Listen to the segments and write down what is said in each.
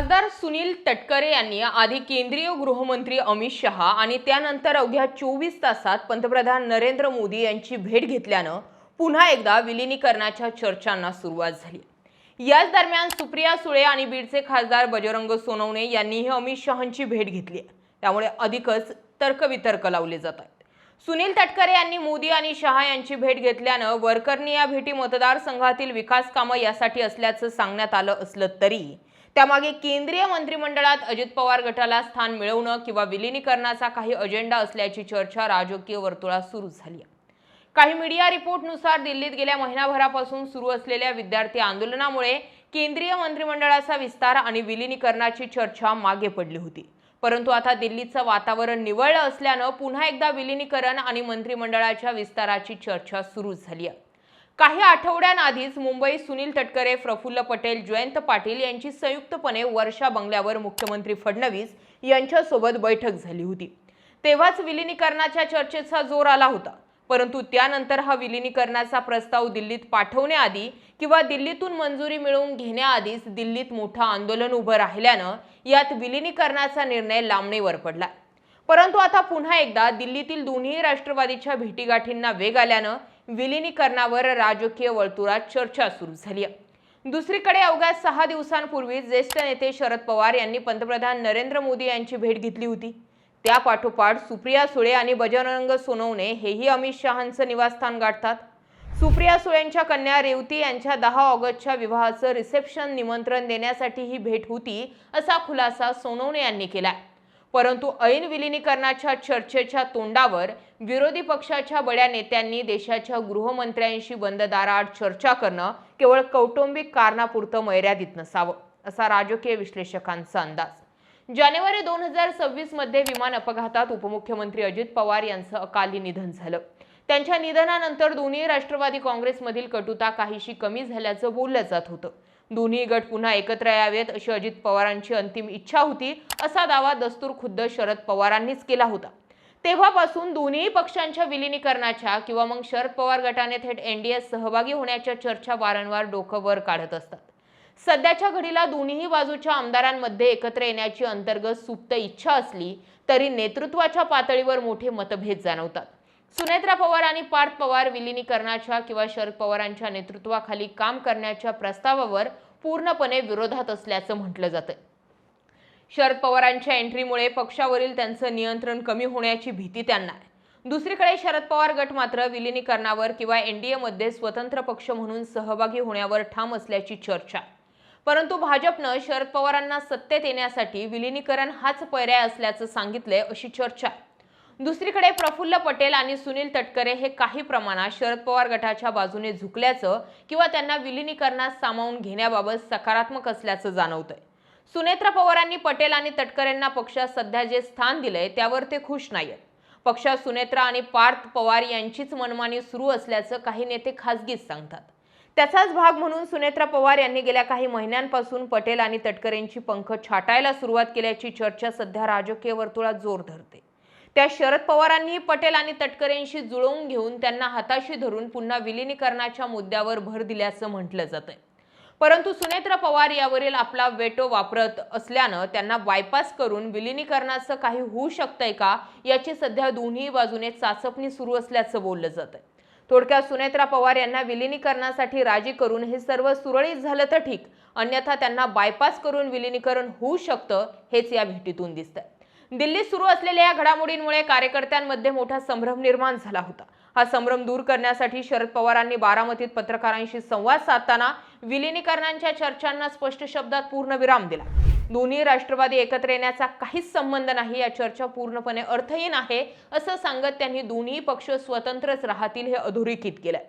खासदार सुनील तटकरे यांनी आधी केंद्रीय गृहमंत्री अमित शहा आणि त्यानंतर अवघ्या 24 तासात पंतप्रधान नरेंद्र मोदी यांची भेट घेतल्यानं पुन्हा एकदा विलीनीकरणाच्या चर्चांना सुरुवात झाली। याच दरम्यान सुप्रिया सुळे आणि बीडचे खासदार बजरंग सोनवणे यांनीही अमित शहांची भेट घेतली आहे। त्यामुळे अधिकच तर्कवितर्क लावले जात आहेत। सुनील तटकरे यांनी मोदी आणि शहा यांची भेट घेतल्यानं वरकरणी या भेटी मतदारसंघातील विकास कामं यासाठी असल्याचं सांगण्यात आलं असलं तरी त्यामागे केंद्रीय मंत्रिमंडळात अजित पवार गटाला स्थान मिळवणं किंवा विलीनीकरणाचा काही अजेंडा असल्याची चर्चा राजकीय वर्तुळात सुरू झाली आहे। काही मीडिया रिपोर्टनुसार दिल्लीत गेल्या महिनाभरापासून सुरू असलेल्या विद्यार्थी आंदोलनामुळे केंद्रीय मंत्रिमंडळाचा विस्तार आणि विलीनीकरणाची चर्चा मागे पडली होती। परंतु आता दिल्लीचं वातावरण निवळलं असल्यानं पुन्हा एकदा विलीनीकरण आणि मंत्रिमंडळाच्या विस्ताराची चर्चा सुरू झाली आहे। काही आठवड्यांआधीच मुंबईत सुनील तटकरे, प्रफुल्ल पटेल, जयंत पाटील यांची संयुक्तपणे वर्षा बंगल्यावर मुख्यमंत्री फडणवीस यांच्यासोबत बैठक झाली होती। तेव्हाच विलीनीकरणाच्या चर्चेचा जोर आला होता। परंतु त्यानंतर हा विलीनीकरणाचा प्रस्ताव दिल्लीत पाठवण्याआधी किंवा दिल्लीतून मंजुरी मिळवून घेण्याआधीच दिल्लीत मोठं आंदोलन उभं राहिल्यानं यात विलीनीकरणाचा निर्णय लांबणीवर पडला। परंतु आता पुन्हा एकदा दिल्लीतील दोन्ही राष्ट्रवादीच्या भेटीगाठींना वेग आल्यानं विलीनीकरणावर राजकीय वर्तुळात चर्चा सुरू झाली आहे। दुसरीकडे अवघ्या 6 दिवसांपूर्वी ज्येष्ठ नेते शरद पवार यांनी पंतप्रधान नरेंद्र मोदी यांची भेट घेतली होती। त्या पाठोपाठ सुप्रिया सुळे आणि बजरंग सोनवणे हेही अमित शहांचं निवासस्थान गाठतात। सुप्रिया सुळेंच्या कन्या रेवती यांच्या 10 ऑगस्टच्या विवाहाचं रिसेप्शन निमंत्रण देण्यासाठी ही भेट होती असा खुलासा सोनवणे यांनी केला। परंतु ऐन विलीनीकरणाच्या चर्चेच्या तोंडावर विरोधी पक्षाच्या बड्या नेत्यांनी देशाच्या गृहमंत्र्यांशी बंद दाराआड चर्चा करणं केवळ कौटुंबिक कारणापुरतं मर्यादित नसावं असा राजकीय विश्लेषकांचा अंदाज। जानेवारी 2026 मध्ये विमान अपघातात उपमुख्यमंत्री अजित पवार यांचं अकाली निधन झालं। त्यांच्या निधनानंतर दोन्ही राष्ट्रवादी काँग्रेसमधील कटुता काहीशी कमी झाल्याचं बोललं जात होतं। दोन्ही गट पुन्हा एकत्र यावेत अशी अजित पवारांची अंतिम इच्छा होती असा दावा दस्तूर खुद्द शरद पवारांनीच केला होता। तेव्हापासून दोन्ही पक्षांच्या विलीनीकरणाच्या किंवा मग शरद पवार गटाने थेट एनडीएत सहभागी होण्याच्या चर्चा वारंवार डोकं वर काढत असतात। सध्याच्या घडीला दोन्ही बाजूच्या आमदारांमध्ये एकत्र येण्याची अंतर्गत सुप्त इच्छा असली तरी नेतृत्वाच्या पातळीवर मोठे मतभेद जाणवतात। सुनेत्रा पवार आणि पार्थ पवार विलीनीकरणाच्या किंवा शरद पवारांच्या नेतृत्वाखाली काम करण्याच्या प्रस्तावावर पूर्णपणे विरोधात असल्याचं म्हटलं जातं। शरद पवारांच्या एंट्रीमुळे पक्षावरील त्यांचं नियंत्रण कमी होण्याची भीती त्यांना आहे। दुसरीकडे शरद पवार गट मात्र विलीनीकरणावर किंवा एनडीएमध्ये स्वतंत्र पक्ष म्हणून सहभागी होण्यावर ठाम असल्याची चर्चा आहे। परंतु भाजपनं शरद पवारांना सत्तेत येण्यासाठी विलीनीकरण हाच पर्याय असल्याचं सांगितलंय अशी चर्चा आहे। दुसरीकडे प्रफुल्ल पटेल आणि सुनील तटकरे हे काही प्रमाणात शरद पवार गटाच्या बाजूने झुकल्याचं किंवा त्यांना विलीनीकरणात सामावून घेण्याबाबत सकारात्मक असल्याचं जाणवतंय। सुनेत्रा पवारांनी पटेल आणि तटकरेंना पक्षात सध्या जे स्थान दिलंय त्यावर ते खुश नाहीयेत। पक्षात सुनेत्रा आणि पार्थ पवार यांचीच मनमानी सुरू असल्याचं काही नेते खासगीच सांगतात। त्याचाच भाग म्हणून सुनेत्रा पवार यांनी गेल्या काही महिन्यांपासून पटेल आणि तटकरेंची पंख छाटायला सुरुवात केल्याची चर्चा सध्या राजकीय वर्तुळात जोर धरते। त्या शरद पवारांनी पटेल आणि तटकरेंशी जुळवून घेऊन त्यांना हाताशी धरून पुन्हा विलीनीकरणाच्या मुद्द्यावर भर दिल्याचं म्हटलं जातंय। परंतु सुनेत्रा पवार यावरील आपला वेटो वापरत असल्यानं त्यांना बायपास करून विलीनीकरणाचं काही होऊ शकतंय का याची सध्या दोन्ही बाजूने चाचपणी सुरू असल्याचं बोललं जातंय। थोडक्यात सुनेत्रा पवार यांना विलीनीकरणासाठी राजी करून हे सर्व सुरळीत झालं तर ठीक, अन्यथा त्यांना बायपास करून विलीनीकरण होऊ शकतं हेच या भेटीतून दिसतंय। दिल्लीत सुरू असलेल्या या घडामोडींमुळे कार्यकर्त्यांमध्ये मोठा संभ्रम निर्माण झाला होता। हा संभ्रम दूर करण्यासाठी शरद पवारांनी बारामतीत पत्रकारांशी संवाद साधताना विलीनीकरणाच्या चर्चांना स्पष्ट शब्दात पूर्णविराम दिला। दोन्ही राष्ट्रवादी एकत्र येण्याचा काहीच संबंध नाही, या चर्चा पूर्णपणे अर्थहीन आहे असं सांगत त्यांनी दोन्ही पक्ष स्वतंत्रच राहतील हे अधोरेखित केलंय।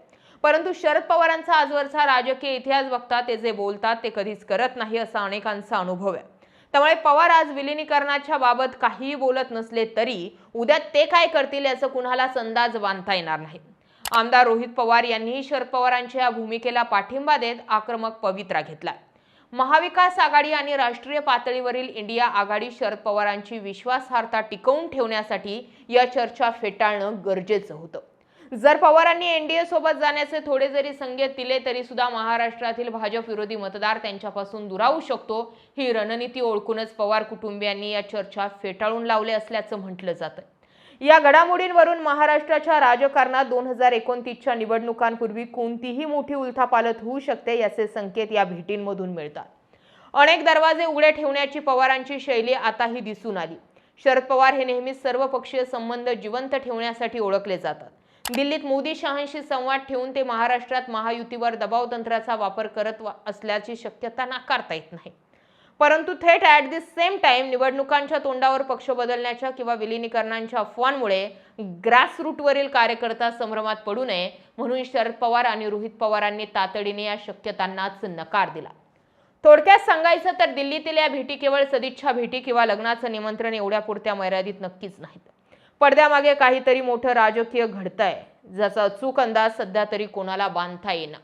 परंतु शरद पवारांचा आजवरचा राजकीय इतिहास बघता ते जे बोलतात ते कधीच करत नाही असा अनेकांचा अनुभव आहे। त्यामुळे पवार आज विलीनीकरणाच्या बाबत काहीही बोलत नसले तरी उद्या ते काय करतील याचा कुणालाच अंदाज बांधता येणार नाही। आमदार रोहित पवार यांनीही शरद पवारांच्या या भूमिकेला पाठिंबा देत आक्रमक पवित्रा घेतला। महाविकास आघाडी आणि राष्ट्रीय पातळीवरील इंडिया आघाडी शरद पवारांची विश्वासार्हता टिकवून ठेवण्यासाठी या चर्चा फेटाळणं गरजेचं होतं। जर पवारांनी एनडीए सोबत जाण्याचे थोडे जरी संकेत दिले तरी सुद्धा महाराष्ट्रातील भाजप विरोधी मतदार त्यांच्यापासून दुरावू शकतो, ही रणनीती ओळखूनच पवार कुटुंबियांनी या चर्चा फेटाळून लावल्या असल्याचं म्हटलं जातं. या घडामोडींवरून महाराष्ट्राच्या राजकारणात 2029च्या निवडणुकांपूर्वी कोणतीही मोठी उलथापालथ होऊ शकते याचे संकेत या भेटींमधून मिळतात. अनेक दरवाजे उघडे ठेवण्याची पवारांची शैली आताही दिसून आली. शरद पवार हे नेहमीच सर्वपक्षीय संबंध जिवंत ठेवण्यासाठी ओळखले जातात. दिल्लीत मोदी शहांशी संवाद ठेवून ते महाराष्ट्रात महायुतीवर दबाव तंत्राचा वापर करत असल्याची शक्यता नाकारता येत नाही. परंतु थेट ॲट द सेम टाइम निवडणुकांच्या तोंडावर पक्ष बदलण्याच्या किंवा विलिनीकरणांच्या अफवांमुळे ग्रासरूटवरील कार्यकर्ता संभ्रमात पडू नये म्हणून शरद पवार आणि रोहित पवारांनी तातडीने या शक्यतांनाच नकार दिला. थोडक्यात सांगायचं तर दिल्लीतील या भेटी केवळ सदिच्छा भेटी किंवा लग्नाचं निमंत्रण एवढ्यापुरत्या मर्यादित नक्कीच नाहीत. पडद्यामागे काहीतरी मोठं राजकीय घडतंय, ज्याचा अचूक अंदाज सध्या तरी कोणाला बांधता येईना.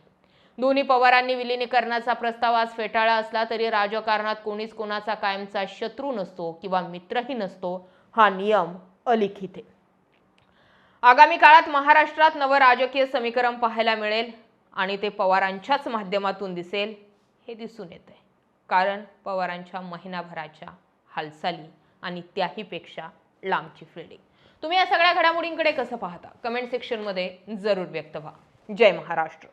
दोन्ही पवारांनी विलिनीकरणाचा प्रस्ताव आज फेटाळला असला तरी राजकारणात कोणीच कोणाचा कायमचा शत्रू नसतो किंवा मित्रही नसतो, हा नियम अलिखित आहे. आगामी काळात महाराष्ट्रात नवं राजकीय समीकरण पाहायला मिळेल आणि ते पवारांच्याच माध्यमातून दिसेल हे दिसून येतंय. कारण पवारांच्या महिनाभराच्या हालचाली आणि त्याहीपेक्षा लांबची फिल्डिंग. तुम्ही या सगळ्या घडामोडींकडे कसं पाहता? कमेंट सेक्शनमध्ये जरूर व्यक्त व्हा. जय महाराष्ट्र.